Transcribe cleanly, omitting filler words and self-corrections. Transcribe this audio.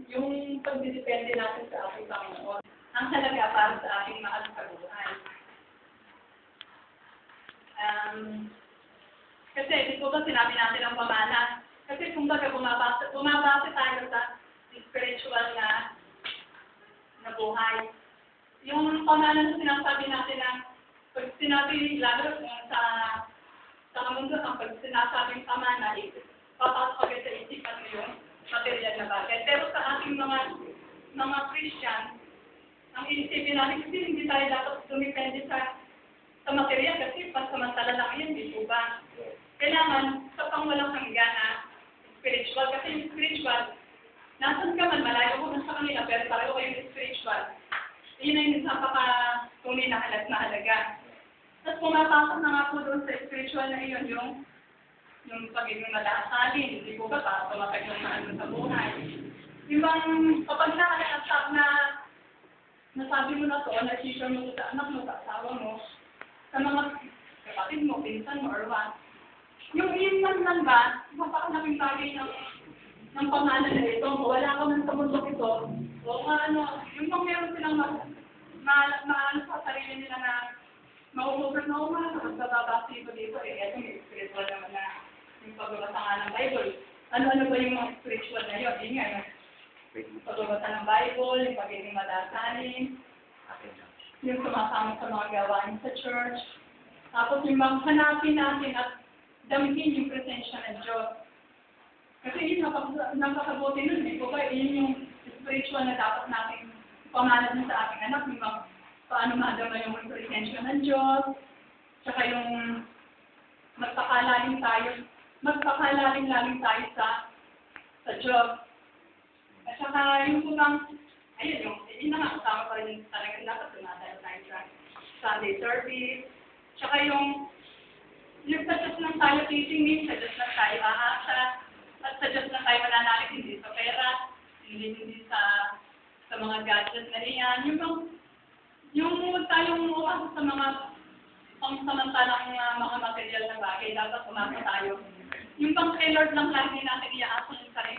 yung pagdidepende natin sa ating Panginoon, ang halaga para sa ating mahal sa buhay. Kasi, di po ba sinabi natin ang pamana? Kasi kumbaga bumabase tayo sa spiritual na buhay. Yung pamana na sinasabi natin na pag sinabi, lalo sa mundo, pag sinasabing pamana, papasok agad sa isipan mo yung material na bagay. Pero sa ating mga Christian, ang iisipin natin kasi hindi tayo dapat dumipende sa material kasi pansamantala lang yan, di po ba? Kailangan sa pangwalang hanggan spiritual. Kasi yung spiritual, nasan ka man, malayo ko sa kanila, pero pareho kayong spiritual. Yun na yung napaka-tunay na halaga. Tapos pumapasok na nga po doon sa spiritual na iyon, yung pagiging malasalin, hindi po ba para tumatag yung maano sa buhay. Yung bang, kapag nasabi mo na to, na-share mo sa anak mo, sa asawa mo, sa mga kapatid mo, pinsan mo, or what, yung iyon man ba, mapakalaking bagay ng pamana na ito, wala ka man sa mundo ito, o yung bang meron silang maano sa sarili nila na ma-over na magbababasi ko dito, ito may spiritual naman na yung pagbabasa nga ng Bible. Ano ba yung mga spiritual na yun? Yun nga, yung pagbabasa ng Bible, yung pagiging madasalin, yung sumasama sa mga gawain sa church, tapos yung hanapin natin at damitin yung presensya ng Diyos. Kasi yun, napakabuti nun, di po ba? Yun yung spiritual na dapat natin pamana din sa ating anak, yung paano madama yung presensya ng Diyos, tsaka yung magpakalalim tayo sa Diyos. At saka yung kumang, ayun, yun na nga, kasama pa rin talagang dapat tumatayo tayo sa Sunday service. Tsaka yung sa Diyos lang tayo titingin, sa Diyos lang tayo aasa, at sa Diyos lang tayo mananalig, hindi sa pera, hindi sa mga gadgets na riyan. Yung tayong umasa sa mga pangsamantalang mga material na bagay, dapat umasa tayo. Yung pang kay Lord lang lagi natin iaasa yung sarili.